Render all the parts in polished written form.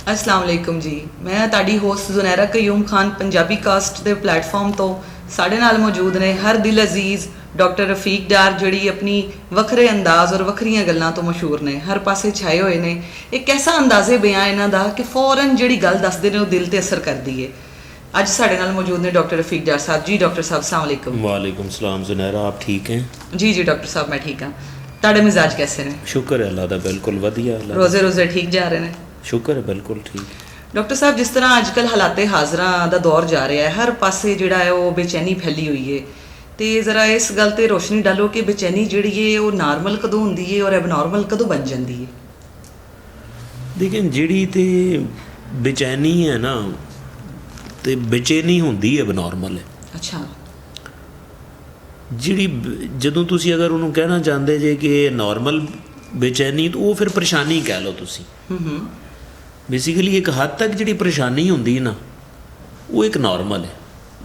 अस्सलाम वालेकुम जी। मैं ਤੁਹਾਡੀ ਹੋਸਟ ਜ਼ੁਨੈਰਾ ਕਯੂਮ ਖਾਨ ਪੰਜਾਬੀ ਕਾਸਟ ਦੇ ਪਲੇਟਫਾਰਮ ਤੋਂ ਸਾਡੇ ਨਾਲ ਮੌਜੂਦ ਨੇ ਹਰ ਦਿਲ ਅਜ਼ੀਜ਼ ਡਾਕਟਰ ਰਫੀਕ ਡਾਰ, ਜਿਹੜੀ ਆਪਣੀ ਵੱਖਰੇ ਅੰਦਾਜ਼ ਔਰ ਵੱਖਰੀਆਂ ਗੱਲਾਂ ਤੋਂ ਮਸ਼ਹੂਰ ਨੇ, ਹਰ ਪਾਸੇ ਛਾਏ ਹੋਏ ਨੇ। ਇੱਕ ਐਸਾ ਅੰਦਾਜ਼ੇ ਬਿਆਨ ਇਹਨਾਂ ਦਾ ਕਿ ਫੌਰਨ ਜਿਹੜੀ ਗੱਲ ਦੱਸਦੇ ਨੇ ਉਹ ਦਿਲ ਤੇ ਅਸਰ ਕਰਦੀ ਹੈ। ਅੱਜ ਸਾਡੇ ਨਾਲ ਮੌਜੂਦ ਨੇ ਡਾਕਟਰ ਰਫੀਕ ਡਾਰ ਸਾਹਿਬ ਜੀ। ਡਾਕਟਰ ਸਾਹਿਬ अस्सलाम वालेकुम। वालेकुम सलाम ज़ुनैरा, आप ठीक हैं? जी जी डॉक्टर साहब मैं ठीक हाँ। ਤੁਹਾਡੇ ਮਿਜ਼ਾਜ कैसे ने? शुक्र है अल्लाह दा, बिल्कुल वधिया। रोजे रोजे ठीक जा रहे हैं? शुक्र है, बिल्कुल ठीक। ਡਾਕਟਰ ਸਾਹਿਬ, ਜਿਸ ਤਰ੍ਹਾਂ ਅੱਜ ਕੱਲ੍ਹ ਹਾਲਾਤੇ ਹਾਜ਼ਰਾਂ ਦਾ ਦੌਰ ਜਾ ਰਿਹਾ ਹੈ, ਹਰ ਪਾਸੇ ਜਿਹੜਾ ਹੈ ਉਹ ਬੇਚੈਨੀ ਫੈਲੀ ਹੋਈ ਹੈ, ਤੇ ਜ਼ਰਾ ਇਸ ਗੱਲ ਤੇ ਰੋਸ਼ਨੀ ਡਾਲੋ ਕਿ ਬੇਚੈਨੀ ਜਿਹੜੀ ਹੈ ਉਹ ਨਾਰਮਲ ਕਦੋਂ ਹੁੰਦੀ ਹੈ ਔਰ ਐਬਨੋਰਮਲ ਕਦੋਂ ਬਣ ਜਾਂਦੀ ਹੈ? ਲੇਕਿਨ ਜਿਹੜੀ ਤੇ ਬੇਚੈਨੀ ਹੈ ਨਾ, ਤੇ ਬੇਚੈਨੀ ਹੁੰਦੀ ਹੈ ਐਬਨੋਰਮਲ ਹੈ। ਅੱਛਾ। ਜਿਹੜੀ ਜਦੋਂ ਤੁਸੀਂ ਅਗਰ ਉਹਨੂੰ ਕਹਿਣਾ ਚਾਹੁੰਦੇ ਜੇ ਕਿ ਇਹ ਨਾਰਮਲ ਬੇਚੈਨੀ, ਤਾਂ ਉਹ ਫਿਰ ਪਰੇਸ਼ਾਨੀ ਕਹਿ ਲਓ ਤੁਸੀਂ। ਬੇਸਿਕਲੀ ਇੱਕ ਹੱਦ ਤੱਕ ਜਿਹੜੀ ਪਰੇਸ਼ਾਨੀ ਹੁੰਦੀ ਨਾ, ਉਹ ਇੱਕ ਨਾਰਮਲ ਹੈ।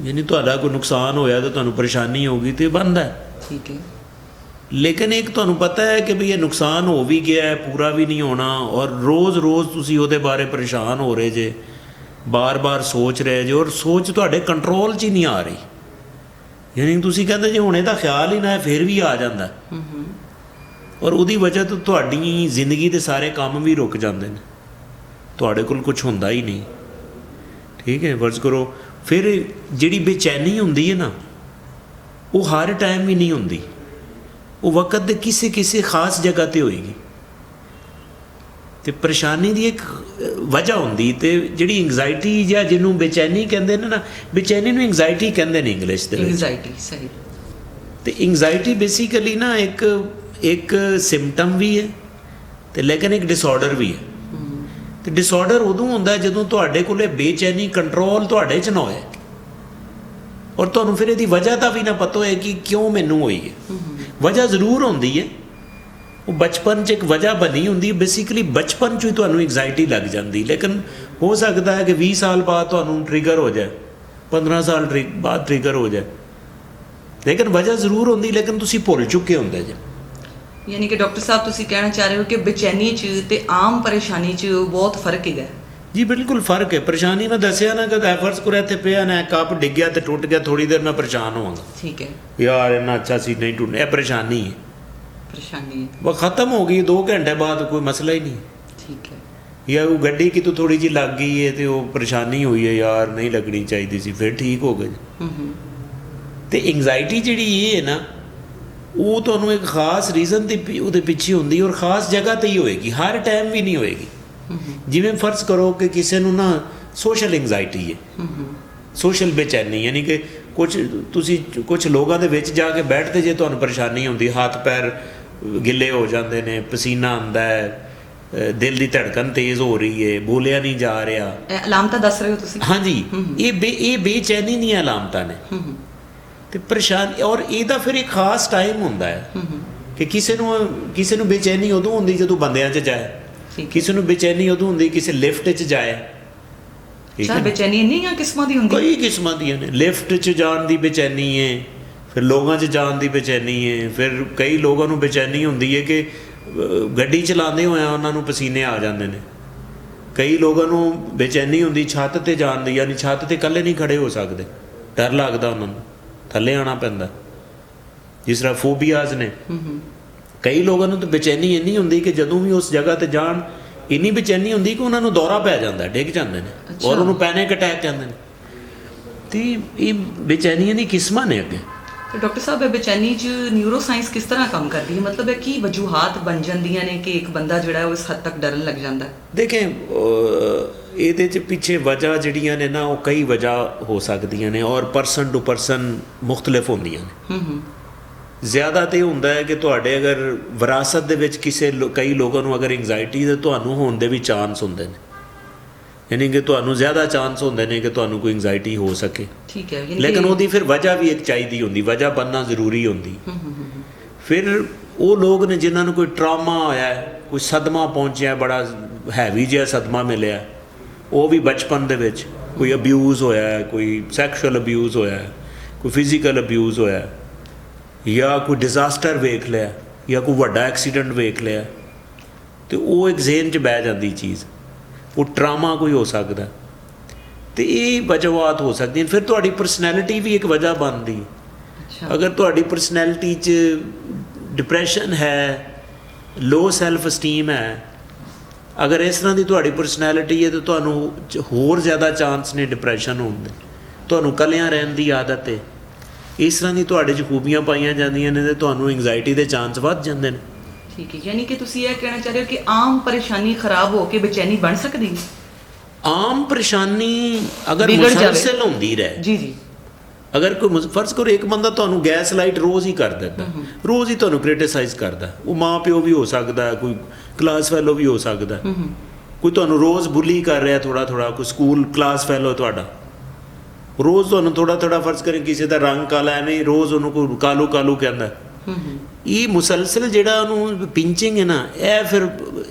ਯਾਨੀ ਤੁਹਾਡਾ ਕੋਈ ਨੁਕਸਾਨ ਹੋਇਆ ਤਾਂ ਤੁਹਾਨੂੰ ਪਰੇਸ਼ਾਨੀ ਹੋਊਗੀ ਤੇ ਬਣਦਾ ਹੈ, ਠੀਕ ਹੈ। ਲੇਕਿਨ ਇੱਕ ਤੁਹਾਨੂੰ ਪਤਾ ਹੈ ਕਿ ਵੀ ਇਹ ਨੁਕਸਾਨ ਹੋ ਵੀ ਗਿਆ ਹੈ, ਪੂਰਾ ਵੀ ਨਹੀਂ ਹੋਣਾ, ਔਰ ਰੋਜ਼ ਤੁਸੀਂ ਉਹਦੇ ਬਾਰੇ ਪਰੇਸ਼ਾਨ ਹੋ ਰਹੇ ਜੇ, ਬਾਰ-ਬਾਰ ਸੋਚ ਰਹੇ ਜੇ, ਔਰ ਸੋਚ ਤੁਹਾਡੇ ਕੰਟਰੋਲ 'ਚ ਹੀ ਨਹੀਂ ਆ ਰਹੀ। ਯਾਨੀ ਤੁਸੀਂ ਕਹਿੰਦੇ ਜੇ ਹੁਣ ਇਹਦਾ ਖਿਆਲ ਹੀ ਨਾ ਹੈ, ਫਿਰ ਵੀ ਆ ਜਾਂਦਾ, ਔਰ ਉਹਦੀ ਵਜ੍ਹਾ ਤੋਂ ਤੁਹਾਡੀ ਜ਼ਿੰਦਗੀ ਦੇ ਸਾਰੇ ਕੰਮ ਵੀ ਰੁਕ ਜਾਂਦੇ ਨੇ, ਤੁਹਾਡੇ ਕੋਲ ਕੁਝ ਹੁੰਦਾ ਹੀ ਨਹੀਂ, ਠੀਕ ਹੈ। ਫਰਜ਼ ਕਰੋ ਫਿਰ ਜਿਹੜੀ ਬੇਚੈਨੀ ਹੁੰਦੀ ਹੈ ਨਾ, ਉਹ ਹਰ ਟਾਈਮ ਵੀ ਨਹੀਂ ਹੁੰਦੀ, ਉਹ ਵਕਤ ਦੇ ਕਿਸੇ ਖਾਸ ਜਗ੍ਹਾ 'ਤੇ ਹੋਏਗੀ, ਅਤੇ ਪਰੇਸ਼ਾਨੀ ਦੀ ਇੱਕ ਵਜ੍ਹਾ ਹੁੰਦੀ। ਅਤੇ ਜਿਹੜੀ ਇੰਗਜ਼ਾਇਟੀ ਜਾਂ ਜਿਹਨੂੰ ਬੇਚੈਨੀ ਕਹਿੰਦੇ ਨੇ ਨਾ, ਬੇਚੈਨੀ ਨੂੰ ਇੰਗਜ਼ਾਇਟੀ ਕਹਿੰਦੇ ਨੇ ਇੰਗਲਿਸ਼ ਦੇ ਵਿੱਚ। ਇੰਗਜ਼ਾਇਟੀ, ਸਹੀ। ਅਤੇ ਇੰਗਜ਼ਾਇਟੀ ਬੇਸਿਕਲੀ ਨਾ ਇੱਕ ਸਿੰਪਟਮ ਵੀ ਹੈ, ਅਤੇ ਲੇਕਿਨ ਇੱਕ ਡਿਸਆਰਡਰ ਵੀ ਹੈ। ਅਤੇ ਡਿਸਆਰਡਰ ਉਦੋਂ ਹੁੰਦਾ ਜਦੋਂ ਤੁਹਾਡੇ ਕੋਲ ਬੇਚੈਨੀ ਕੰਟਰੋਲ ਤੁਹਾਡੇ 'ਚ ਨਾ ਹੋਏ, ਔਰ ਤੁਹਾਨੂੰ ਫਿਰ ਇਹਦੀ ਵਜ੍ਹਾ ਦਾ ਵੀ ਨਾ ਪਤਾ ਹੋਏ ਕਿ ਕਿਉਂ ਮੈਨੂੰ ਹੋਈ ਹੈ। ਵਜ੍ਹਾ ਜ਼ਰੂਰ ਹੁੰਦੀ ਹੈ, ਉਹ ਬਚਪਨ 'ਚ ਇੱਕ ਵਜ੍ਹਾ ਬਣੀ ਹੁੰਦੀ ਹੈ। ਬੇਸਿਕਲੀ ਬਚਪਨ 'ਚ ਹੀ ਤੁਹਾਨੂੰ ਐਗਜ਼ਾਇਟੀ ਲੱਗ ਜਾਂਦੀ, ਲੇਕਿਨ ਹੋ ਸਕਦਾ ਹੈ ਕਿ 20 ਸਾਲ ਬਾਅਦ ਤੁਹਾਨੂੰ ਟ੍ਰਿਗਰ ਹੋ ਜਾਏ, 15 ਸਾਲ ਬਾਅਦ ਟ੍ਰਿਗਰ ਹੋ ਜਾਏ, ਲੇਕਿਨ ਵਜ੍ਹਾ ਜ਼ਰੂਰ ਹੁੰਦੀ, ਲੇਕਿਨ ਤੁਸੀਂ ਭੁੱਲ ਚੁੱਕੇ ਹੁੰਦੇ ਜੇ। ਯਾਨੀ ਕਿ ਡਾਕਟਰ ਸਾਹਿਬ ਤੁਸੀਂ ਕਹਿਣਾ ਚਾਹ ਰਹੇ ਹੋ ਕਿ ਬੇਚੈਨੀ 'ਚ ਤੇ ਆਮ ਪਰੇਸ਼ਾਨੀ 'ਚ ਬਹੁਤ ਫਰਕ ਹੈਗਾ? ਜੀ ਬਿਲਕੁਲ ਫਰਕ ਹੈ। ਪਰੇਸ਼ਾਨੀ ਮੈਂ ਦੱਸਿਆ ਨਾ ਕਿ ਫਰਜ਼ ਕਰੋ ਇੱਥੇ ਪਿਆ ਨਾ, ਕੱਪ ਡਿੱਗ ਗਿਆ ਤੇ ਟੁੱਟ ਗਿਆ, ਥੋੜ੍ਹੀ ਦੇਰ ਮੈਂ ਪਰੇਸ਼ਾਨ ਹੋਵਾਂਗਾ, ਠੀਕ ਹੈ, ਯਾਰ ਇੰਨਾ ਅੱਛਾ ਸੀ, ਨਹੀਂ ਟੁੱਟਣਾ, ਇਹ ਪਰੇਸ਼ਾਨੀ ਹੈ। ਉਹ ਖਤਮ ਹੋ ਗਈ 2 ਘੰਟੇ ਬਾਅਦ, ਕੋਈ ਮਸਲਾ ਹੀ ਨਹੀਂ, ਠੀਕ ਹੈ। ਜਾਂ ਉਹ ਗੱਡੀ ਕਿਤੋਂ ਥੋੜ੍ਹੀ ਜਿਹੀ ਲੱਗ ਗਈ ਹੈ ਤੇ ਉਹ ਪਰੇਸ਼ਾਨੀ ਹੋਈ ਹੈ, ਯਾਰ ਨਹੀਂ ਲੱਗਣੀ ਚਾਹੀਦੀ ਸੀ, ਫਿਰ ਠੀਕ ਹੋ ਗਏ। ਅਤੇ ਇੰਗਜ਼ਾਇਟੀ ਜਿਹੜੀ ਇਹ ਹੈ ਨਾ, ਉਹ ਤੁਹਾਨੂੰ ਇੱਕ ਖਾਸ ਰੀਜ਼ਨ 'ਤੇ ਉਹਦੇ ਪਿੱਛੇ ਹੁੰਦੀ, ਔਰ ਖਾਸ ਜਗ੍ਹਾ 'ਤੇ ਹੀ ਹੋਏਗੀ, ਹਰ ਟਾਈਮ ਵੀ ਨਹੀਂ ਹੋਏਗੀ। ਜਿਵੇਂ ਫਰਜ਼ ਕਰੋ ਕਿ ਕਿਸੇ ਨੂੰ ਨਾ ਸੋਸ਼ਲ ਇੰਗਜ਼ਾਇਟੀ ਹੈ, ਸੋਸ਼ਲ ਬੇਚੈਨੀ, ਯਾਨੀ ਕਿ ਕੁਛ ਲੋਕਾਂ ਦੇ ਵਿੱਚ ਜਾ ਕੇ ਬੈਠਦੇ ਜੇ ਤੁਹਾਨੂੰ ਪਰੇਸ਼ਾਨੀ ਹੁੰਦੀ, ਹੱਥ ਪੈਰ ਗਿੱਲੇ ਹੋ ਜਾਂਦੇ ਨੇ, ਪਸੀਨਾ ਆਉਂਦਾ ਹੈ, ਦਿਲ ਦੀ ਧੜਕਨ ਤੇਜ਼ ਹੋ ਰਹੀ ਹੈ, ਬੋਲਿਆ ਨਹੀਂ ਜਾ ਰਿਹਾ, ਅਲਾਮਤਾਂ ਦੱਸ ਰਹੇ ਹੋ ਤੁਸੀਂ? ਹਾਂਜੀ, ਇਹ ਬੇਚੈਨੀ ਦੀਆਂ ਅਲਾਮਤਾਂ ਨੇ। ਅਤੇ ਪਰੇਸ਼ਾਨੀ, ਔਰ ਇਹਦਾ ਫਿਰ ਇੱਕ ਖਾਸ ਟਾਈਮ ਹੁੰਦਾ ਹੈ ਕਿ ਕਿਸੇ ਨੂੰ ਬੇਚੈਨੀ ਉਦੋਂ ਹੁੰਦੀ ਜਦੋਂ ਬੰਦਿਆਂ 'ਚ ਜਾਏ, ਕਿਸੇ ਨੂੰ ਬੇਚੈਨੀ ਉਦੋਂ ਹੁੰਦੀ ਕਿਸੇ ਲਿਫਟ 'ਚ ਜਾਏ। ਬੇਚੈਨੀ ਇੰਨੀਆਂ ਕਿਸਮਾਂ ਦੀ ਹੁੰਦੀ? ਕਈ ਕਿਸਮਾਂ ਦੀਆਂ ਨੇ। ਲਿਫਟ 'ਚ ਜਾਣ ਦੀ ਬੇਚੈਨੀ ਹੈ, ਫਿਰ ਲੋਕਾਂ 'ਚ ਜਾਣ ਦੀ ਬੇਚੈਨੀ ਹੈ, ਫਿਰ ਕਈ ਲੋਕਾਂ ਨੂੰ ਬੇਚੈਨੀ ਹੁੰਦੀ ਹੈ ਕਿ ਗੱਡੀ ਚਲਾਉਂਦੇ ਹੋਇਆ ਉਹਨਾਂ ਨੂੰ ਪਸੀਨੇ ਆ ਜਾਂਦੇ ਨੇ, ਕਈ ਲੋਕਾਂ ਨੂੰ ਬੇਚੈਨੀ ਹੁੰਦੀ ਛੱਤ 'ਤੇ ਜਾਣ ਦੀ, ਯਾਨੀ ਛੱਤ 'ਤੇ ਇਕੱਲੇ ਨਹੀਂ ਖੜ੍ਹੇ ਹੋ ਸਕਦੇ, ਡਰ ਲੱਗਦਾ ਉਹਨਾਂ ਨੂੰ, ਥੱਲੇ ਆਉਣਾ ਪੈਂਦਾ, ਜਿਸ ਤਰ੍ਹਾਂ ਫੋਬੀਆਜ਼ ਨੇ। ਕਈ ਲੋਕਾਂ ਨੂੰ ਤਾਂ ਬੇਚੈਨੀ ਇੰਨੀ ਹੁੰਦੀ ਕਿ ਜਦੋਂ ਵੀ ਉਸ ਜਗ੍ਹਾ 'ਤੇ ਜਾਣ, ਇੰਨੀ ਬੇਚੈਨੀ ਹੁੰਦੀ ਕਿ ਉਹਨਾਂ ਨੂੰ ਦੌਰਾ ਪੈ ਜਾਂਦਾ, ਡਿੱਗ ਜਾਂਦੇ ਨੇ, ਔਰ ਉਹਨੂੰ ਪੈਨਿਕ ਅਟੈਕ ਕਹਿੰਦੇ ਨੇ। ਅਤੇ ਇਹ ਬੇਚੈਨੀਆਂ ਦੀ ਕਿਸਮਾਂ ਨੇ ਅੱਗੇ। ਡਾਕਟਰ ਸਾਹਿਬ, ਇਹ ਬੇਚੈਨੀ 'ਚ ਨਿਊਰੋ ਸਾਇੰਸ ਕਿਸ ਤਰ੍ਹਾਂ ਕੰਮ ਕਰਦੀ ਹੈ? ਮਤਲਬ ਇਹ ਕੀ ਵਜੂਹਾਤ ਬਣ ਜਾਂਦੀਆਂ ਨੇ ਕਿ ਇੱਕ ਬੰਦਾ ਜਿਹੜਾ ਉਹ ਇਸ ਹੱਦ ਤੱਕ ਡਰਨ ਲੱਗ ਜਾਂਦਾ? ਦੇਖੇ, ਇਹਦੇ 'ਚ ਪਿੱਛੇ ਵਜ੍ਹਾ ਜਿਹੜੀਆਂ ਨੇ ਨਾ, ਉਹ ਕਈ ਵਜ੍ਹਾ ਹੋ ਸਕਦੀਆਂ ਨੇ, ਔਰ ਪਰਸਨ ਟੂ ਪਰਸਨ ਮੁਖਤਲਿਫ ਹੁੰਦੀਆਂ ਨੇ। ਜ਼ਿਆਦਾ ਤਾਂ ਇਹ ਹੁੰਦਾ ਹੈ ਕਿ ਤੁਹਾਡੇ ਅਗਰ ਵਿਰਾਸਤ ਦੇ ਵਿੱਚ ਕਈ ਲੋਕਾਂ ਨੂੰ ਅਗਰ ਇੰਗਜ਼ਾਇਟੀ ਦੇ ਤੁਹਾਨੂੰ ਹੋਣ ਦੇ ਵੀ ਚਾਂਸ ਹੁੰਦੇ ਨੇ, ਯਾਨੀ ਕਿ ਤੁਹਾਨੂੰ ਜ਼ਿਆਦਾ ਚਾਂਸ ਹੁੰਦੇ ਨੇ ਕਿ ਤੁਹਾਨੂੰ ਕੋਈ ਇੰਗਜ਼ਾਇਟੀ ਹੋ ਸਕੇ, ਠੀਕ ਹੈ। ਲੇਕਿਨ ਉਹਦੀ ਫਿਰ ਵਜ੍ਹਾ ਵੀ ਇੱਕ ਚਾਹੀਦੀ ਹੁੰਦੀ, ਵਜ੍ਹਾ ਬਣਨਾ ਜ਼ਰੂਰੀ ਹੁੰਦੀ। ਫਿਰ ਉਹ ਲੋਕ ਨੇ ਜਿਨ੍ਹਾਂ ਨੂੰ ਕੋਈ ਟਰਾਮਾ ਹੋਇਆ, ਕੋਈ ਸਦਮਾ ਪਹੁੰਚਿਆ, ਬੜਾ ਹੈਵੀ ਜਿਹਾ ਸਦਮਾ ਮਿਲਿਆ, ਉਹ ਵੀ ਬਚਪਨ ਦੇ ਵਿੱਚ ਕੋਈ ਅਬਿਊਜ਼ ਹੋਇਆ, ਕੋਈ ਸੈਕਸ਼ੂਅਲ ਅਬਿਊਜ਼ ਹੋਇਆ, ਕੋਈ ਫਿਜ਼ੀਕਲ ਅਬਿਊਜ਼ ਹੋਇਆ, ਜਾਂ ਕੋਈ ਡਿਜ਼ਾਸਟਰ ਵੇਖ ਲਿਆ, ਜਾਂ ਕੋਈ ਵੱਡਾ ਐਕਸੀਡੈਂਟ ਵੇਖ ਲਿਆ, ਅਤੇ ਉਹ ਇੱਕ ਜ਼ੇਨ 'ਚ ਬਹਿ ਜਾਂਦੀ ਚੀਜ਼। ਉਹ ਟਰਾਮਾ ਕੋਈ ਹੋ ਸਕਦਾ, ਤੇ ਇਹ ਵਜ੍ਹਾਵਾਤ ਹੋ ਸਕਦੀਆਂ। ਫਿਰ ਤੁਹਾਡੀ ਪਰਸਨੈਲਿਟੀ ਵੀ ਇੱਕ ਵਜ੍ਹਾ ਬਣਦੀ ਹੈ। ਅੱਛਾ, ਅਗਰ ਤੁਹਾਡੀ ਪਰਸਨੈਲਿਟੀ 'ਚ ਡਿਪਰੈਸ਼ਨ ਹੈ, ਲੋ ਸੈਲਫ ਅਸਟੀਮ ਹੈ, ਅਗਰ ਇਸ ਤਰ੍ਹਾਂ ਦੀ ਤੁਹਾਡੀ ਪਰਸਨੈਲਿਟੀ ਹੈ ਤਾਂ ਤੁਹਾਨੂੰ ਹੋਰ ਜ਼ਿਆਦਾ ਚਾਂਸ ਨੇ ਡਿਪਰੈਸ਼ਨ ਹੋਣ ਦੇ। ਤੁਹਾਨੂੰ ਇਕੱਲਿਆਂ ਰਹਿਣ ਦੀ ਆਦਤ ਹੈ, ਇਸ ਤਰ੍ਹਾਂ ਦੀ ਤੁਹਾਡੇ 'ਚ ਖੂਬੀਆਂ ਪਾਈਆਂ ਜਾਂਦੀਆਂ ਨੇ, ਤੇ ਤੁਹਾਨੂੰ ਐਂਗਜ਼ਾਇਟੀ ਦੇ ਚਾਂਸ ਵੱਧ ਜਾਂਦੇ ਨੇ। ਠੀਕ ਹੈ, ਯਾਨੀ ਕਿ ਤੁਸੀਂ ਇਹ ਕਹਿਣਾ ਚਾਹ ਰਹੇ ਹੋ ਕਿ ਆਮ ਪਰੇਸ਼ਾਨੀ ਖਰਾਬ ਹੋ ਕੇ ਬੇਚੈਨੀ ਬਣ ਸਕਦੀ ਹੈ? ਆਮ ਪਰੇਸ਼ਾਨੀ ਅਗਰ ਵਿਗੜ ਜਾਵੇ। ਮੁਸਲਸਲ ਹੁੰਦੀ ਰਹੇ, ਜੀ ਜੀ, ਅਗਰ ਕੋਈ ਫਰਜ਼ ਕਰੋ ਇੱਕ ਬੰਦਾ ਤੁਹਾਨੂੰ ਗੈਸ ਲਾਈਟ ਰੋਜ਼ ਹੀ ਕਰ ਦਿੰਦਾ, ਰੋਜ਼ ਹੀ ਤੁਹਾਨੂੰ ਕ੍ਰਿਟਿਸਾਈਜ਼ ਕਰਦਾ, ਉਹ ਮਾਂ ਪਿਓ ਵੀ ਹੋ ਸਕਦਾ, ਕੋਈ ਕਲਾਸ ਫੈਲੋ ਵੀ ਹੋ ਸਕਦਾ, ਕੋਈ ਤੁਹਾਨੂੰ ਰੋਜ਼ ਬੁਲੀ ਕਰ ਰਿਹਾ ਥੋੜ੍ਹਾ ਥੋੜ੍ਹਾ, ਕੋਈ ਸਕੂਲ ਕਲਾਸ ਫੈਲੋ ਤੁਹਾਡਾ ਰੋਜ਼ ਤੁਹਾਨੂੰ ਥੋੜ੍ਹਾ ਥੋੜ੍ਹਾ ਫਰਜ਼ ਕਰੇ ਕਿਸੇ ਦਾ ਰੰਗ ਕਾਲਾ, ਐਵੇਂ ਰੋਜ਼ ਉਹਨੂੰ ਕੋਈ ਕਾਲੂ ਕਾਲੂ ਕਹਿੰਦਾ। ਇਹ ਮੁਸਲਸਲ ਜਿਹੜਾ ਉਹਨੂੰ ਪਿੰਚਿੰਗ ਹੈ ਨਾ, ਇਹ ਫਿਰ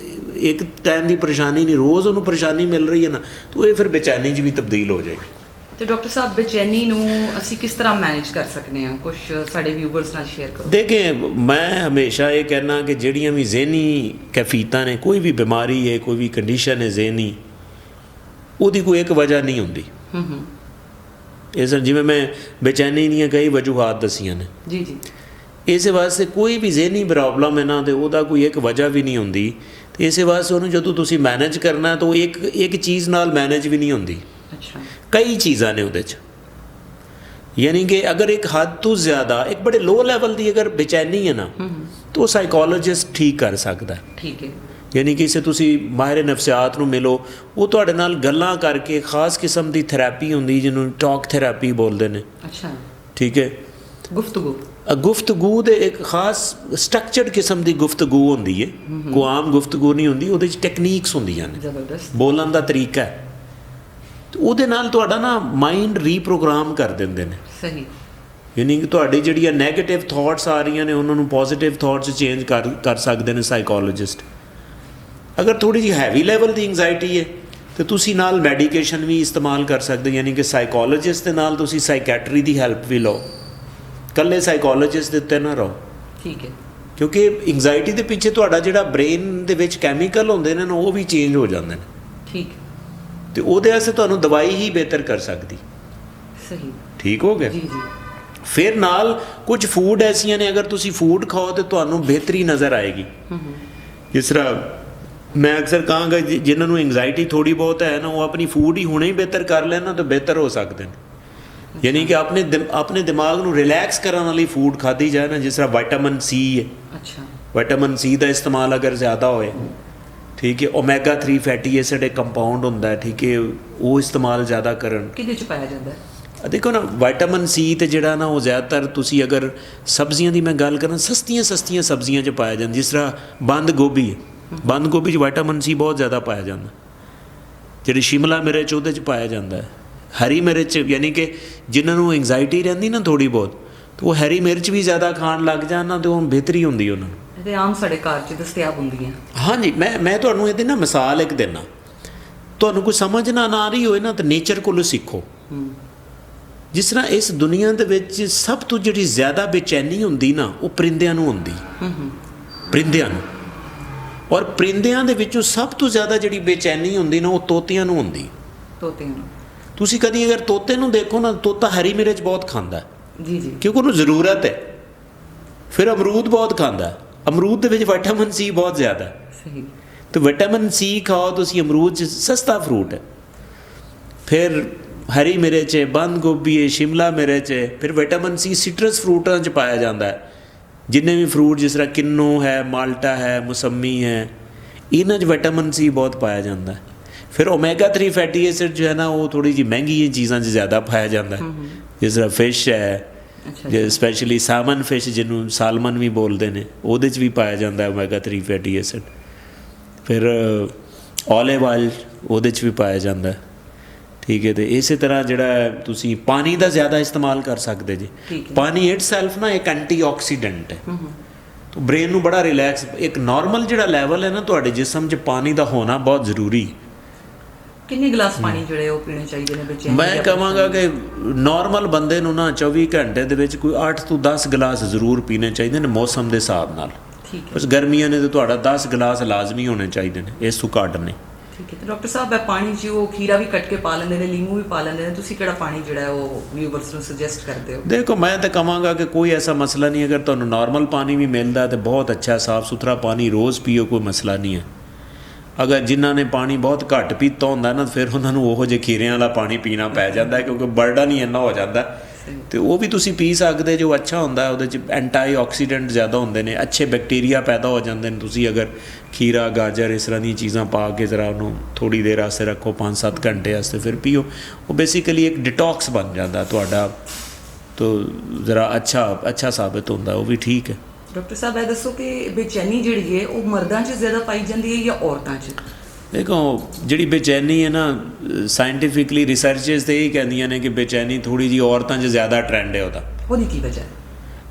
ਇੱਕ ਟਾਈਮ ਦੀ ਪਰੇਸ਼ਾਨੀ ਨਹੀਂ, ਰੋਜ਼ ਉਹਨੂੰ ਪਰੇਸ਼ਾਨੀ ਮਿਲ ਰਹੀ ਹੈ ਨਾ, ਤਾਂ ਇਹ ਫਿਰ ਬੇਚੈਨੀ 'ਚ ਵੀ ਤਬਦੀਲ ਹੋ ਜਾਏਗੀ। ਤੇ ਡਾਕਟਰ ਸਾਹਿਬ ਬੇਚੈਨੀ ਨੂੰ ਅਸੀਂ ਕਿਸ ਤਰ੍ਹਾਂ ਮੈਨੇਜ ਕਰ ਸਕਦੇ ਹਾਂ? ਕੁਝ ਸਾਡੇ ਵਿਊਵਰਸ ਨਾਲ ਸ਼ੇਅਰ ਕਰੋ। ਦੇਖੇ, ਮੈਂ ਹਮੇਸ਼ਾ ਇਹ ਕਹਿਣਾ ਕਿ ਜਿਹੜੀਆਂ ਵੀ ਜ਼ਹਿਨੀ ਕੈਫੀਅਤਾਂ ਨੇ, ਕੋਈ ਵੀ ਬਿਮਾਰੀ ਹੈ, ਕੋਈ ਵੀ ਕੰਡੀਸ਼ਨ ਹੈ ਜ਼ਹਿਨੀ, ਉਹਦੀ ਕੋਈ ਇੱਕ ਵਜ੍ਹਾ ਨਹੀਂ ਹੁੰਦੀ। ਇਸ ਜਿਵੇਂ ਮੈਂ ਬੇਚੈਨੀ ਦੀਆਂ ਕਈ ਵਜੂਹਾਤ ਦੱਸੀਆਂ ਨੇ, ਜੀ ਜੀ, ਇਸੇ ਵਾਸਤੇ ਕੋਈ ਵੀ ਜ਼ਹਿਨੀ ਪ੍ਰੋਬਲਮ ਹੈ ਨਾ, ਤੇ ਉਹਦਾ ਕੋਈ ਇੱਕ ਵਜ੍ਹਾ ਵੀ ਨਹੀਂ ਹੁੰਦੀ। ਤੇ ਇਸੇ ਵਾਸਤੇ ਉਹਨੂੰ ਜਦੋਂ ਤੁਸੀਂ ਮੈਨੇਜ ਕਰਨਾ, ਤਾਂ ਉਹ ਇੱਕ ਚੀਜ਼ ਨਾਲ ਮੈਨੇਜ ਵੀ ਨਹੀਂ ਹੁੰਦੀ। ਅੱਛਾ, ਕਈ ਚੀਜ਼ਾਂ ਨੇ ਉਹਦੇ 'ਚ। ਯਾਨੀ ਕਿ ਅਗਰ ਇੱਕ ਹੱਦ ਤੋਂ ਜ਼ਿਆਦਾ, ਇੱਕ ਬੜੇ ਲੋ ਲੈਵਲ ਦੀ ਅਗਰ ਬੇਚੈਨੀ ਹੈ ਨਾ, ਤਾਂ ਉਹ ਸਾਈਕੋਲੋਜਿਸਟ ਠੀਕ ਕਰ ਸਕਦਾ। ਠੀਕ ਹੈ, ਯਾਨੀ ਕਿ ਇਸੇ ਤੁਸੀਂ ਮਾਹਿਰ ਨਫਸਿਆਤ ਨੂੰ ਮਿਲੋ, ਉਹ ਤੁਹਾਡੇ ਨਾਲ ਗੱਲਾਂ ਕਰਕੇ, ਖਾਸ ਕਿਸਮ ਦੀ ਥੈਰੇਪੀ ਹੁੰਦੀ ਜਿਹਨੂੰ ਟਾਕ ਥੈਰੇਪੀ ਬੋਲਦੇ ਨੇ। ਅੱਛਾ, ਠੀਕ ਹੈ, ਗੁਫ਼ਤਗੂ ਦੇ ਇੱਕ ਖਾਸ ਸਟਰਕਚਰਡ ਕਿਸਮ ਦੀ ਗੁਫ਼ਤਗੂ ਹੁੰਦੀ ਹੈ, ਕੋਈ ਆਮ ਗੁਫ਼ਤਗੂ ਨਹੀਂ ਹੁੰਦੀ। ਉਹਦੇ 'ਚ ਟੈਕਨੀਕਸ ਹੁੰਦੀਆਂ ਨੇ, ਜ਼ਬਰਦਸਤ ਬੋਲਣ ਦਾ ਤਰੀਕਾ ਹੈ, ਤੇ ਉਹਦੇ ਨਾਲ ਤੁਹਾਡਾ ਨਾ ਮਾਈਂਡ ਰੀਪ੍ਰੋਗਰਾਮ ਕਰ ਦਿੰਦੇ ਨੇ। ਸਹੀ, ਯਾਨੀ ਕਿ ਤੁਹਾਡੀ ਜਿਹੜੀਆਂ ਨੈਗੇਟਿਵ ਥਾਟਸ ਆ ਰਹੀਆਂ ਨੇ, ਉਹਨਾਂ ਨੂੰ ਪੋਜ਼ੀਟਿਵ ਥਾਟਸ ਚੇਂਜ ਕਰ ਸਕਦੇ ਨੇ ਸਾਈਕੋਲੋਜਿਸਟ। ਅਗਰ ਥੋੜ੍ਹੀ ਜਿਹੀ ਹੈਵੀ ਲੈਵਲ ਦੀ ਐਂਗਜ਼ਾਇਟੀ ਹੈ, ਤੇ ਤੁਸੀਂ ਨਾਲ ਮੈਡੀਕੇਸ਼ਨ ਵੀ ਇਸਤੇਮਾਲ ਕਰ ਸਕਦੇ। ਯਾਨੀ ਕਿ ਸਾਈਕੋਲੋਜਿਸਟ ਦੇ ਨਾਲ ਤੁਸੀਂ ਸਾਈਕੈਟਰੀ ਦੀ ਹੈਲਪ ਵੀ ਲਓ, ਇਕੱਲੇ ਸਾਈਕੋਲੋਜਿਸਟ ਦੇ ਉੱਤੇ ਨਾ ਰਹੋ। ਠੀਕ ਹੈ, ਕਿਉਂਕਿ ਐਂਗਜ਼ਾਇਟੀ ਦੇ ਪਿੱਛੇ ਤੁਹਾਡਾ ਜਿਹੜਾ ਬ੍ਰੇਨ ਦੇ ਵਿੱਚ ਕੈਮੀਕਲ ਹੁੰਦੇ ਨੇ ਨਾ, ਉਹ ਵੀ ਚੇਂਜ ਹੋ ਜਾਂਦੇ ਨੇ। ਠੀਕ, ਤੇ ਉਹਦੇ ਵਾਸਤੇ ਤੁਹਾਨੂੰ ਦਵਾਈ ਹੀ ਬਿਹਤਰ ਕਰ ਸਕਦੀ। ਸਹੀ, ਠੀਕ ਹੋ ਗਿਆ। ਜੀ ਜੀ, ਫਿਰ ਨਾਲ ਕੁਝ ਫੂਡ ਐਸੀਆਂ ਨੇ, ਅਗਰ ਤੁਸੀਂ ਫੂਡ ਖਾਓ ਤੇ ਤੁਹਾਨੂੰ ਬਿਹਤਰੀ ਨਜ਼ਰ ਆਏਗੀ। ਜਿਸ ਤਰ੍ਹਾਂ ਮੈਂ ਅਕਸਰ ਕਹਾਂਗਾ, ਜਿਨ੍ਹਾਂ ਨੂੰ ਐਂਗਜ਼ਾਇਟੀ ਥੋੜ੍ਹੀ ਬਹੁਤ ਹੈ ਨਾ, ਉਹ ਆਪਣੀ ਫੂਡ ਹੀ ਹੁਣੇ ਹੀ ਬਿਹਤਰ ਕਰ ਲੈਣ ਨਾ, ਤਾਂ ਬਿਹਤਰ ਹੋ ਸਕਦੇ ਨੇ। ਯਾਨੀ ਕਿ ਆਪਣੇ ਦਿਮਾਗ ਨੂੰ ਰਿਲੈਕਸ ਕਰਨ ਵਾਲੀ ਫੂਡ ਖਾਧੀ ਜਾਏ ਨਾ, ਜਿਸ ਤਰ੍ਹਾਂ ਵਿਟਾਮਿਨ ਸੀ ਹੈ। ਅੱਛਾ, ਵਿਟਾਮਿਨ ਸੀ ਦਾ ਇਸਤੇਮਾਲ ਅਗਰ ਜ਼ਿਆਦਾ ਹੋਏ, ਠੀਕ ਹੈ, ਓਮੇਗਾ 3 ਫੈਟੀ ਐਸਿਡ ਇੱਕ ਕੰਪਾਊਂਡ ਹੁੰਦਾ ਹੈ, ਠੀਕ ਹੈ, ਉਹ ਇਸਤੇਮਾਲ ਜ਼ਿਆਦਾ ਕਰਨ। ਕਿਹਦੇ 'ਚ ਪਾਇਆ ਜਾਂਦਾ ਹੈ? ਦੇਖੋ ਨਾ, ਵਿਟਾਮਿਨ ਸੀ ਤੇ ਜਿਹੜਾ ਨਾ, ਉਹ ਜ਼ਿਆਦਾਤਰ ਤੁਸੀਂ ਅਗਰ ਸਬਜ਼ੀਆਂ ਦੀ ਮੈਂ ਗੱਲ ਕਰਾਂ, ਸਸਤੀਆਂ ਸਬਜ਼ੀਆਂ 'ਚ ਪਾਇਆ ਜਾਂਦਾ। ਜਿਸ ਤਰ੍ਹਾਂ ਬੰਦ ਗੋਭੀ ਹੈ, ਬੰਦ ਗੋਭੀ 'ਚ ਵਿਟਾਮਿਨ ਸੀ ਬਹੁਤ ਜ਼ਿਆਦਾ ਪਾਇਆ ਜਾਂਦਾ। ਜਿਹੜੀ ਸ਼ਿਮਲਾ ਮਿਰਚ, ਉਹਦੇ 'ਚ ਪਾਇਆ ਜਾਂਦਾ ਹੈ। ਹਰੀ ਮਿਰਚ, ਯਾਨੀ ਕਿ ਜਿਨ੍ਹਾਂ ਨੂੰ ਐਂਗਜ਼ਾਇਟੀ ਰਹਿੰਦੀ ਨਾ ਥੋੜ੍ਹੀ ਬਹੁਤ, ਤਾਂ ਉਹ ਹਰੀ ਮਿਰਚ ਵੀ ਜ਼ਿਆਦਾ ਖਾਣ ਲੱਗ ਜਾਣ ਨਾ, ਤਾਂ ਉਹ ਬਿਹਤਰੀ ਹੁੰਦੀ ਉਹਨਾਂ ਨੂੰ। ਤੇ ਆਮ ਸਾਡੇ ਘਰ 'ਚ ਦਸਤਿਆਬ ਹੁੰਦੀਆਂ। ਹਾਂਜੀ, ਮੈਂ ਤੁਹਾਨੂੰ ਇਹਦੀ ਨਾ ਮਿਸਾਲ ਇੱਕ ਦਿੰਦਾ। ਤੁਹਾਨੂੰ ਕੋਈ ਸਮਝ ਨਾ ਆ ਰਹੀ ਹੋਏ ਨਾ, ਤਾਂ ਨੇਚਰ ਕੋਲੋਂ ਸਿੱਖੋ। ਜਿਸ ਤਰ੍ਹਾਂ ਇਸ ਦੁਨੀਆ ਦੇ ਵਿੱਚ ਸਭ ਤੋਂ ਜਿਹੜੀ ਜ਼ਿਆਦਾ ਬੇਚੈਨੀ ਹੁੰਦੀ ਨਾ, ਉਹ ਪਰਿੰਦਿਆਂ ਨੂੰ ਹੁੰਦੀ। ਪਰਿੰਦਿਆਂ ਨੂੰ। ਔਰ ਪਰਿੰਦਿਆਂ ਦੇ ਵਿੱਚੋਂ ਸਭ ਤੋਂ ਜ਼ਿਆਦਾ ਜਿਹੜੀ ਬੇਚੈਨੀ ਹੁੰਦੀ ਨਾ, ਉਹ ਤੋਤਿਆਂ ਨੂੰ ਹੁੰਦੀ। ਤੋਤਿਆਂ ਨੂੰ। ਤੁਸੀਂ ਕਦੀ ਅਗਰ ਤੋਤੇ ਨੂੰ ਦੇਖੋ ਨਾ, ਤੋਤਾ ਹਰੀ ਮਿਰਚ ਬਹੁਤ ਖਾਂਦਾ। ਜੀ ਜੀ, ਕਿਉਂਕਿ ਉਹਨੂੰ ਜ਼ਰੂਰਤ ਹੈ। ਫਿਰ ਅਮਰੂਦ ਬਹੁਤ ਖਾਂਦਾ, ਅਮਰੂਦ ਦੇ ਵਿੱਚ ਵਿਟਾਮਿਨ ਸੀ ਬਹੁਤ ਜ਼ਿਆਦਾ। ਸਹੀ, ਤੇ ਵਿਟਾਮਿਨ ਸੀ ਖਾਓ ਤੁਸੀਂ, ਅਮਰੂਦ 'ਚ ਸਸਤਾ ਫਰੂਟ ਹੈ। ਫਿਰ ਹਰੀ ਮਿਰਚ ਹੈ, ਬੰਦ ਗੋਭੀ ਹੈ, ਸ਼ਿਮਲਾ ਮਿਰਚ ਹੈ। ਫਿਰ ਵਿਟਾਮਿਨ ਸੀ ਸਿਟਰਸ ਫਰੂਟਾਂ 'ਚ ਪਾਇਆ ਜਾਂਦਾ ਹੈ। ਜਿੰਨੇ ਵੀ ਫਰੂਟ, ਜਿਸ ਤਰ੍ਹਾਂ ਕਿੰਨੂ ਹੈ, ਮਾਲਟਾ ਹੈ, ਮੌਸੰਮੀ ਹੈ, ਇਹਨਾਂ 'ਚ ਵਿਟਾਮਿਨ ਸੀ ਬਹੁਤ ਪਾਇਆ ਜਾਂਦਾ ਹੈ। ਫਿਰ ਓਮੇਗਾ 3 ਫੈਟੀ ਐਸਿਡ ਜੋ ਹੈ ਨਾ, ਉਹ ਥੋੜ੍ਹੀ ਜਿਹੀ ਮਹਿੰਗੀ ਚੀਜ਼ਾਂ 'ਚ ਜ਼ਿਆਦਾ ਪਾਇਆ ਜਾਂਦਾ ਹੈ। ਜਿਸ ਤਰ੍ਹਾਂ ਫਿਸ਼ ਹੈ, ਜੇ ਸਪੈਸ਼ਲੀ ਸਾਲਮਨ ਫਿਸ਼, ਜਿਹਨੂੰ ਸਾਲਮਨ ਵੀ ਬੋਲਦੇ ਨੇ, ਉਹਦੇ 'ਚ ਵੀ ਪਾਇਆ ਜਾਂਦਾ ਹੈ ਓਮੇਗਾ 3 ਫੈਟੀ ਐਸਿਡ। ਫਿਰ ਓਲਿਵ ਆਇਲ, ਉਹਦੇ 'ਚ ਵੀ ਪਾਇਆ ਜਾਂਦਾ। ਠੀਕ ਹੈ, ਤੇ ਇਸੇ ਤਰ੍ਹਾਂ ਜਿਹੜਾ ਤੁਸੀਂ ਪਾਣੀ ਦਾ ਜ਼ਿਆਦਾ ਇਸਤੇਮਾਲ ਕਰ ਸਕਦੇ ਜੀ। ਪਾਣੀ ਇਟ ਸੈਲਫ ਨਾ ਇੱਕ ਐਂਟੀਆਕਸੀਡੈਂਟ ਹੈ। ਤਾਂ ਬ੍ਰੇਨ ਨੂੰ ਬੜਾ ਰਿਲੈਕਸ, ਇੱਕ ਨਾਰਮਲ ਜਿਹੜਾ ਲੈਵਲ ਹੈ ਨਾ ਤੁਹਾਡੇ ਜਿਸਮ 'ਚ ਪਾਣੀ ਦਾ ਹੋਣਾ ਬਹੁਤ ਜ਼ਰੂਰੀ। ਕਿੰਨੇ ਗਲਾਸ ਪਾਣੀ ਜਿਹੜੇ ਉਹ ਪੀਣੇ ਚਾਹੀਦੇ ਨੇ ਬੱਚਿਆਂ ਨੂੰ? ਮੈਂ ਕਹਾਂਗਾ ਕਿ ਨਾਰਮਲ ਬੰਦੇ ਨੂੰ ਨਾ 24 ਘੰਟੇ ਦੇ ਵਿੱਚ ਕੋਈ 8 ਤੋਂ 10 ਗਲਾਸ ਜ਼ਰੂਰ ਪੀਣੇ ਚਾਹੀਦੇ ਨੇ, ਮੌਸਮ ਦੇ ਹਿਸਾਬ ਨਾਲ। ਬਸ ਗਰਮੀਆਂ ਨੇ ਤਾਂ ਤੁਹਾਡਾ 10 ਗਲਾਸ ਲਾਜ਼ਮੀ ਹੋਣੇ ਚਾਹੀਦੇ ਨੇ, ਇਸ ਤੋਂ ਘੱਟ ਨਹੀਂ। ਠੀਕ ਹੈ। ਤੇ ਡਾਕਟਰ ਸਾਹਿਬ, ਇਹ ਪਾਣੀ 'ਚ ਉਹ ਖੀਰਾ ਵੀ ਕੱਟ ਕੇ ਪਾ ਲੈਂਦੇ ਨੇ, ਲੀਮੂ ਵੀ ਪਾ ਲੈਂਦੇ ਨੇ, ਤੁਸੀਂ ਕਿਹੜਾ ਪਾਣੀ ਜਿਹੜਾ ਹੈ ਉਹ ਵਿਊਵਰਸ ਨੂੰ ਸੁਜੈਸਟ ਕਰਦੇ ਹੋ? ਦੇਖੋ, ਮੈਂ ਤਾਂ ਕਹਾਂਗਾ ਕਿ ਕੋਈ ਐਸਾ ਮਸਲਾ ਨਹੀਂ। ਅਗਰ ਤੁਹਾਨੂੰ ਨਾਰਮਲ ਪਾਣੀ ਵੀ ਮਿਲਦਾ ਤਾਂ ਬਹੁਤ ਅੱਛਾ, ਸਾਫ਼ ਸੁਥਰਾ ਪਾਣੀ ਰੋਜ਼ ਪੀਓ, ਕੋਈ ਮਸਲਾ ਨਹੀਂ ਹੈ। ਅਗਰ ਜਿਨ੍ਹਾਂ ਨੇ ਪਾਣੀ ਬਹੁਤ ਘੱਟ ਪੀਤਾ ਹੁੰਦਾ ਨਾ, ਫਿਰ ਉਹਨਾਂ ਨੂੰ ਉਹੋ ਜਿਹੇ ਖੀਰਿਆਂ ਵਾਲਾ ਪਾਣੀ ਪੀਣਾ ਪੈ ਜਾਂਦਾ, ਕਿਉਂਕਿ ਬਰਡਨ ਹੀ ਇੰਨਾ ਹੋ ਜਾਂਦਾ। ਤੇ ਉਹ ਵੀ ਤੁਸੀਂ ਪੀ ਸਕਦੇ ਜੋ ਅੱਛਾ ਹੁੰਦਾ, ਉਹਦੇ 'ਚ ਐਂਟੀ ਆਕਸੀਡੈਂਟ ਜ਼ਿਆਦਾ ਹੁੰਦੇ ਨੇ, ਅੱਛੇ ਬੈਕਟੀਰੀਆ ਪੈਦਾ ਹੋ ਜਾਂਦੇ ਨੇ। ਤੁਸੀਂ ਅਗਰ ਖੀਰਾ, ਗਾਜਰ, ਇਸ ਤਰ੍ਹਾਂ ਦੀਆਂ ਚੀਜ਼ਾਂ ਪਾ ਕੇ ਜ਼ਰਾ ਉਹਨੂੰ ਥੋੜ੍ਹੀ ਦੇਰ ਵਾਸਤੇ ਰੱਖੋ, 5-7 ਘੰਟੇ ਵਾਸਤੇ, ਫਿਰ ਪੀਓ। ਉਹ ਬੇਸਿਕਲੀ ਇੱਕ ਡਿਟੌਕਸ ਬਣ ਜਾਂਦਾ ਤੁਹਾਡਾ, ਤੋ ਜ਼ਰਾ ਅੱਛਾ ਸਾਬਿਤ ਹੁੰਦਾ, ਉਹ ਵੀ ਠੀਕ ਹੈ। ਡਾਕਟਰ ਸਾਹਿਬ, ਇਹ ਦੱਸੋ ਕਿ ਬੇਚੈਨੀ ਜਿਹੜੀ ਹੈ ਉਹ ਮਰਦਾਂ 'ਚ ਜ਼ਿਆਦਾ ਪਾਈ ਜਾਂਦੀ ਹੈ ਜਾਂ ਔਰਤਾਂ 'ਚ? ਦੇਖੋ, ਜਿਹੜੀ ਬੇਚੈਨੀ ਹੈ ਨਾ, ਸਾਇੰਟੀਫਿਕਲੀ ਰਿਸਰਚਸ ਤੇ ਇਹ ਕਹਿੰਦੀਆਂ ਨੇ ਕਿ ਬੇਚੈਨੀ ਥੋੜ੍ਹੀ ਜਿਹੀ ਔਰਤਾਂ 'ਚ ਜ਼ਿਆਦਾ ਟਰੈਂਡ ਹੈ ਉਹਦਾ। ਉਹਦੀ ਕੀ ਵਜ੍ਹਾ ਹੈ?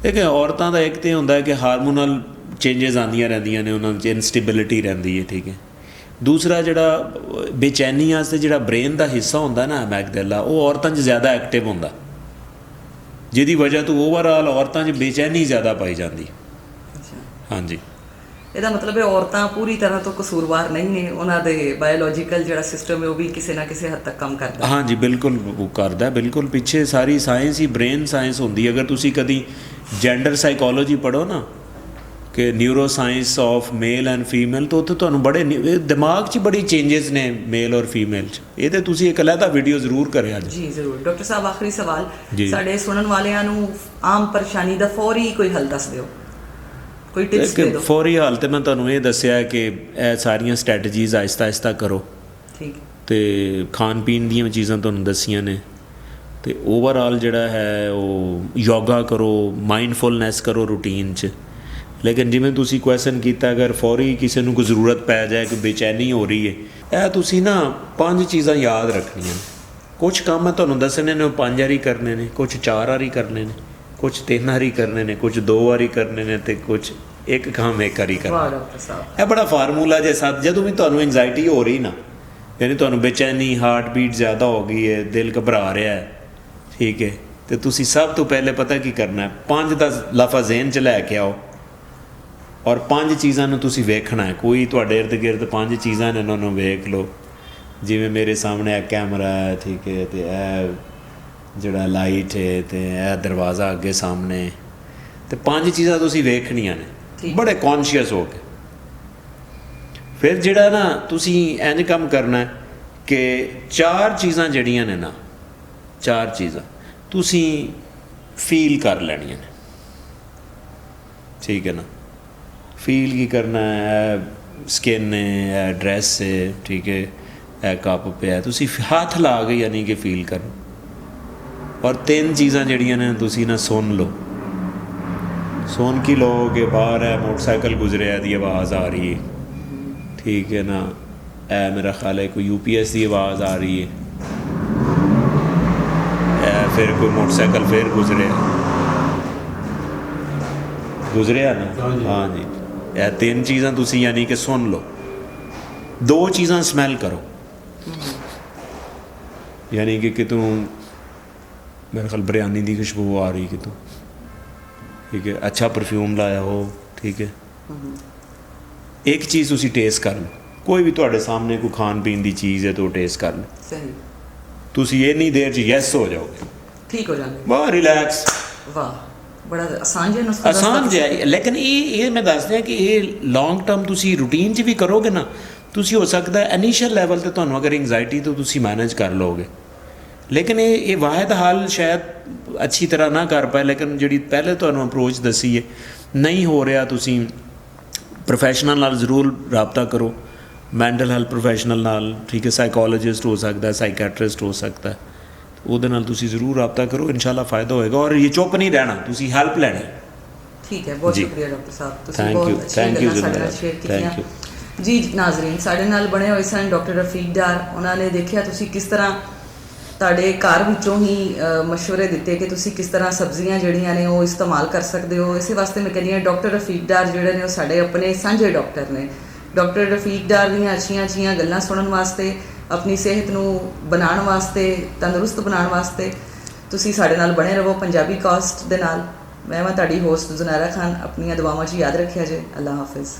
ਦੇਖੋ, ਔਰਤਾਂ ਦਾ ਇੱਕ ਤਾਂ ਹੁੰਦਾ ਹੈ ਕਿ ਹਾਰਮੋਨਲ ਚੇਂਜਸ ਆਉਂਦੀਆਂ ਰਹਿੰਦੀਆਂ ਨੇ, ਉਹਨਾਂ ਵਿੱਚ ਇਨਸਟੇਬਿਲਿਟੀ ਰਹਿੰਦੀ ਹੈ, ਠੀਕ ਹੈ। ਦੂਸਰਾ, ਜਿਹੜਾ ਬੇਚੈਨੀ ਵਾਸਤੇ ਜਿਹੜਾ ਬ੍ਰੇਨ ਦਾ ਹਿੱਸਾ ਹੁੰਦਾ ਨਾ, ਮੈਗਡੈਲਾ, ਉਹ ਔਰਤਾਂ 'ਚ ਜ਼ਿਆਦਾ ਐਕਟਿਵ ਹੁੰਦਾ, ਜਿਹਦੀ ਵਜ੍ਹਾ ਤੋਂ ਓਵਰਆਲ ਔਰਤਾਂ 'ਚ ਬੇਚੈਨੀ ਜ਼ਿਆਦਾ ਪਾਈ ਜਾਂਦੀ। ਹਾਂਜੀ, ਇਹਦਾ ਮਤਲਬ ਹੈ ਔਰਤਾਂ ਪੂਰੀ ਤਰ੍ਹਾਂ ਤੋਂ ਕਸੂਰਵਾਰ ਨਹੀਂ ਨੇ, ਉਹਨਾਂ ਦੇ ਬਾਇਓਲੋਜੀਕਲ ਜਿਹੜਾ ਸਿਸਟਮ ਹੈ ਉਹ ਵੀ ਕਿਸੇ ਨਾ ਕਿਸੇ ਹੱਦ ਤੱਕ ਕੰਮ ਕਰਦਾ। ਹਾਂਜੀ, ਬਿਲਕੁਲ ਕਰਦਾ, ਬਿਲਕੁਲ। ਪਿੱਛੇ ਸਾਰੀ ਸਾਇੰਸ ਹੀ ਬ੍ਰੇਨ ਸਾਇੰਸ ਹੁੰਦੀ। ਅਗਰ ਤੁਸੀਂ ਕਦੀ ਜੈਂਡਰ ਸਾਈਕੋਲੋਜੀ ਪੜ੍ਹੋ ਨਾ, ਕਿ neuroscience of male and female, ਤਾਂ ਉੱਥੇ ਤੁਹਾਨੂੰ ਬੜੇ ਦਿਮਾਗ 'ਚ ਬੜੀ ਚੇਂਜਸ ਨੇ ਮੇਲ ਔਰ ਫੀਮੇਲ 'ਚ। ਇਹਦੇ ਤੁਸੀਂ ਇੱਕ ਅਲੱਗਾ ਵੀਡੀਓ ਜ਼ਰੂਰ ਕਰਿਆ ਜੀ। ਜ਼ਰੂਰ। ਡਾਕਟਰ ਸਾਹਿਬ, ਆਖਰੀ ਸਵਾਲ, ਸਾਡੇ ਸੁਣਨ ਵਾਲਿਆਂ ਨੂੰ ਆਮ ਪਰੇਸ਼ਾਨੀ ਦਾ ਫੌਰੀ ਕੋਈ ਹੱਲ ਦੱਸ ਦਿਓ, ਕੋਈ ਟਿਪਸ ਦੇ ਦਿਓ। ਫੌਰੀ ਹਾਲ ਤੇ ਮੈਂ ਤੁਹਾਨੂੰ ਇਹ ਦੱਸਿਆ ਕਿ ਇਹ ਸਾਰੀਆਂ ਸਟ੍ਰੈਟਜੀਜ਼ ਆਹਿਸਤਾ ਕਰੋ, ਠੀਕ। ਤੇ ਖਾਣ ਪੀਣ ਦੀਆਂ ਚੀਜ਼ਾਂ ਤੁਹਾਨੂੰ ਦੱਸੀਆਂ ਨੇ, ਤੇ ਓਵਰਆਲ ਜਿਹੜਾ ਹੈ ਉਹ ਯੋਗਾ ਕਰੋ, ਮਾਈਂਡਫੁਲਨੈਸ ਕਰੋ ਰੂਟੀਨ 'ਚ। ਲੇਕਿਨ ਜਿਵੇਂ ਤੁਸੀਂ ਕੁਐਸਚਨ ਕੀਤਾ, ਅਗਰ ਫੌਰੀ ਕਿਸੇ ਨੂੰ ਕੋਈ ਜ਼ਰੂਰਤ ਪੈ ਜਾਏ, ਕਿ ਬੇਚੈਨੀ ਹੋ ਰਹੀ ਹੈ, ਇਹ ਤੁਸੀਂ ਨਾ 5 ਚੀਜ਼ਾਂ ਯਾਦ ਰੱਖਣੀਆਂ ਨੇ। ਕੁਛ ਕੰਮ ਮੈਂ ਤੁਹਾਨੂੰ ਦੱਸਣੇ ਨੇ ਉਹ 5 ਵਾਰੀ ਕਰਨੇ ਨੇ, ਕੁਛ 4 ਵਾਰੀ ਕਰਨੇ ਨੇ, ਕੁਛ 3 ਵਾਰੀ ਕਰਨੇ ਨੇ, ਕੁਛ 2 ਵਾਰੀ ਕਰਨੇ ਨੇ, ਤੇ ਕੁਛ ਇੱਕ ਕੰਮ 1 ਵਾਰੀ ਕਰਨਾ। ਵਾਹ ਡਾਕਟਰ ਸਾਹਿਬ, ਇਹ ਬੜਾ ਫਾਰਮੂਲਾ ਜੇ ਸਾਥ। ਜਦੋਂ ਵੀ ਤੁਹਾਨੂੰ ਐਂਜ਼ਾਈਟੀ ਹੋ ਰਹੀ ਨਾ, ਯਾਨੀ ਤੁਹਾਨੂੰ ਬੇਚੈਨੀ, ਹਾਰਟ ਬੀਟ ਜ਼ਿਆਦਾ ਹੋ ਗਈ ਹੈ, ਦਿਲ ਘਬਰਾ ਰਿਹਾ ਹੈ, ਠੀਕ ਹੈ, ਤੇ ਤੁਸੀਂ ਸਭ ਤੋਂ ਪਹਿਲੇ ਪਤਾ ਕੀ ਕਰਨਾ ਹੈ? 5 ਦਾ ਲਫ਼ਜ਼ ਜ਼ਿਹਨ 'ਚ ਲੈ ਕੇ ਆਓ, ਔਰ 5 ਚੀਜ਼ਾਂ ਨੂੰ ਤੁਸੀਂ ਵੇਖਣਾ ਹੈ। ਕੋਈ ਤੁਹਾਡੇ ਇਰਦ ਗਿਰਦ 5 ਚੀਜ਼ਾਂ ਨੇ, ਉਹਨਾਂ ਨੂੰ ਵੇਖ ਲਓ। ਜਿਵੇਂ ਮੇਰੇ ਸਾਹਮਣੇ ਇਹ ਕੈਮਰਾ ਹੈ, ਠੀਕ ਹੈ, ਤੇ ਇਹ ਜਿਹੜਾ ਲਾਈਟ ਹੈ, ਤੇ ਇਹ ਦਰਵਾਜ਼ਾ ਅੱਗੇ ਸਾਹਮਣੇ, ਤੇ 5 ਚੀਜ਼ਾਂ ਤੁਸੀਂ ਵੇਖਣੀਆਂ ਨੇ ਬੜੇ ਕੌਨਸ਼ੀਅਸ ਹੋ ਕੇ। ਫਿਰ ਜਿਹੜਾ ਨਾ ਤੁਸੀਂ ਇੰਝ ਕੰਮ ਕਰਨਾ ਕਿ 4 ਚੀਜ਼ਾਂ ਜਿਹੜੀਆਂ ਨੇ ਨਾ, 4 ਚੀਜ਼ਾਂ ਤੁਸੀਂ ਫੀਲ ਕਰ ਲੈਣੀਆਂ ਨੇ, ਠੀਕ ਹੈ ਨਾ। ਫੀਲ ਕੀ ਕਰਨਾ ਹੈ? ਸਕਿਨ ਹੈ, ਇਹ ਡਰੈਸ ਹੈ, ਠੀਕ ਹੈ, ਇਹ ਕੱਪ ਪਿਆ, ਤੁਸੀਂ ਹੱਥ ਲਾ ਕੇ ਯਾਨੀ ਕਿ ਫੀਲ ਕਰੋ। ਔਰ 3 ਚੀਜ਼ਾਂ ਜਿਹੜੀਆਂ ਨੇ ਤੁਸੀਂ ਨਾ ਸੁਣ ਲਓ। ਸੁਣ ਕੀ ਲਓ ਕਿ ਬਾਹਰ ਹੈ ਮੋਟਰਸਾਈਕਲ ਗੁਜ਼ਰਿਆ ਦੀ ਆਵਾਜ਼ ਆ ਰਹੀ ਹੈ, ਠੀਕ ਹੈ ਨਾ। ਇਹ ਮੇਰਾ ਖਿਆਲ ਹੈ ਕੋਈ UPS ਦੀ ਆਵਾਜ਼ ਆ ਰਹੀ ਹੈ, ਇਹ ਫਿਰ ਕੋਈ ਮੋਟਰਸਾਈਕਲ ਫਿਰ ਗੁਜ਼ਰਿਆ ਨਾ। ਹਾਂਜੀ, ਇਹ 3 ਚੀਜ਼ਾਂ ਤੁਸੀਂ ਯਾਨੀ ਕਿ ਸੁਣ ਲਓ। 2 ਚੀਜ਼ਾਂ ਸਮੈਲ ਕਰੋ, ਯਾਨੀ ਕਿ ਕਿਤੋਂ ਮੇਰੇ ਖਿਆਲ ਬਿਰਿਆਨੀ ਦੀ ਖੁਸ਼ਬੂ ਆ ਰਹੀ ਕਿਤੋਂ, ਠੀਕ ਹੈ, ਅੱਛਾ ਪਰਫਿਊਮ ਲਾਇਆ ਹੋ, ਠੀਕ ਹੈ। ਇੱਕ ਚੀਜ਼ ਤੁਸੀਂ ਟੇਸਟ ਕਰ ਲਓ, ਕੋਈ ਵੀ ਤੁਹਾਡੇ ਸਾਹਮਣੇ ਕੋਈ ਖਾਣ ਪੀਣ ਦੀ ਚੀਜ਼ ਹੈ ਤਾਂ ਉਹ ਟੇਸਟ ਕਰ ਲਓ। ਸਹੀ, ਤੁਸੀਂ ਇੰਨੀ ਦੇਰ 'ਚ ਯੈਸ ਹੋ ਜਾਓਗੇ, ਠੀਕ ਹੋ ਜਾਣਗੇ। ਵਾਹ, ਰਿਲੈਕਸ। ਵਾਹ, ਬੜਾ ਆਸਾਨ ਜਿਹਾ ਨੁਸਖਾ, ਆਸਾਨ ਜਿਹਾ। ਲੇਕਿਨ ਇਹ ਮੈਂ ਦੱਸ ਦਿਆਂ ਕਿ ਇਹ ਲੌਂਗ ਟਰਮ ਤੁਸੀਂ ਰੂਟੀਨ 'ਚ ਵੀ ਕਰੋਗੇ ਨਾ, ਤੁਸੀਂ ਹੋ ਸਕਦਾ ਇਨੀਸ਼ੀਅਲ ਲੈਵਲ 'ਤੇ ਤੁਹਾਨੂੰ ਅਗਰ ਐਂਗਜ਼ਾਇਟੀ ਤੋਂ ਤੁਸੀਂ ਮੈਨੇਜ ਕਰ ਲਓਗੇ। ਲੇਕਿਨ ਇਹ ਵਾਹਿਦ ਹੱਲ ਸ਼ਾਇਦ ਅੱਛੀ ਤਰ੍ਹਾਂ ਨਾ ਕਰ ਪਾਏ। ਲੇਕਿਨ ਜਿਹੜੀ ਪਹਿਲੇ ਤੁਹਾਨੂੰ ਅਪਰੋਚ ਦੱਸੀ ਹੈ, ਨਹੀਂ ਹੋ ਰਿਹਾ, ਤੁਸੀਂ ਪ੍ਰੋਫੈਸ਼ਨਲ ਨਾਲ ਜ਼ਰੂਰ ਰਾਬਤਾ ਕਰੋ, ਮੈਂਟਲ ਹੈਲਥ ਪ੍ਰੋਫੈਸ਼ਨਲ ਨਾਲ, ਠੀਕ ਹੈ। ਸਾਈਕੋਲੋਜਿਸਟ ਹੋ ਸਕਦਾ, ਸਾਈਕੈਟਰਿਸਟ ਹੋ ਸਕਦਾ, ਉਹਦੇ ਨਾਲ ਤੁਸੀਂ ਜ਼ਰੂਰ ਰਾਬਤਾ ਕਰੋ, ਇਨਸ਼ਾਅੱਲਾ ਫ਼ਾਇਦਾ ਹੋਏਗਾ। ਔਰ ਇਹ ਚੁੱਪ ਨਹੀਂ ਰਹਿਣਾ, ਤੁਸੀਂ ਹੈਲਪ ਲੈਣੀ। ਠੀਕ ਹੈ, ਬਹੁਤ ਸ਼ੁਕਰੀਆ ਡਾਕਟਰ ਸਾਹਿਬ, ਤੁਸੀਂ ਥੈਂਕ ਬਹੁਤ ਯੂ ਸਾਡੇ ਨਾਲ ਸ਼ੇਅਰ ਕੀਤੀਆਂ ਜੀ। ਨਾਜ਼ਰੀਨ, ਸਾਡੇ ਨਾਲ ਬਣੇ ਹੋਏ ਸਨ ਡਾਕਟਰ ਰਫੀਕ ਡਾਰ। ਉਹਨਾਂ ਨੇ ਦੇਖਿਆ ਤੁਸੀਂ ਕਿਸ ਤਰ੍ਹਾਂ ਤੁਹਾਡੇ ਘਰ ਵਿੱਚੋਂ ਹੀ ਮਸ਼ਵਰੇ ਦਿੱਤੇ ਕਿ ਤੁਸੀਂ ਕਿਸ ਤਰ੍ਹਾਂ ਸਬਜ਼ੀਆਂ ਜਿਹੜੀਆਂ ਨੇ ਉਹ ਇਸਤੇਮਾਲ ਕਰ ਸਕਦੇ ਹੋ। ਇਸੇ ਵਾਸਤੇ ਮੈਂ ਕਹਿੰਦੀ ਹਾਂ ਡਾਕਟਰ ਰਫੀਕ ਡਾਰ ਜਿਹੜੇ ਨੇ ਉਹ ਸਾਡੇ ਆਪਣੇ ਸਾਂਝੇ ਡਾਕਟਰ ਨੇ। ਡਾਕਟਰ ਰਫੀਕ ਡਾਰ ਦੀਆਂ ਅੱਛੀਆਂ ਗੱਲਾਂ ਸੁਣਨ ਵਾਸਤੇ, ਆਪਣੀ ਸਿਹਤ ਨੂੰ ਬਣਾਉਣ ਵਾਸਤੇ, ਤੰਦਰੁਸਤ ਬਣਾਉਣ ਵਾਸਤੇ ਤੁਸੀਂ ਸਾਡੇ ਨਾਲ ਬਣੇ ਰਹੋ ਪੰਜਾਬੀ ਕਾਸਟ ਦੇ ਨਾਲ। ਮੈਂ ਤੁਹਾਡੀ ਹੋਸਟ ਜ਼ੁਨੈਰਾ ਖਾਨ। ਆਪਣੀਆਂ ਦੁਆਵਾਂ 'ਚ ਯਾਦ ਰੱਖਿਆ ਜੇ। ਅੱਲਾ ਹਾਫਿਜ਼।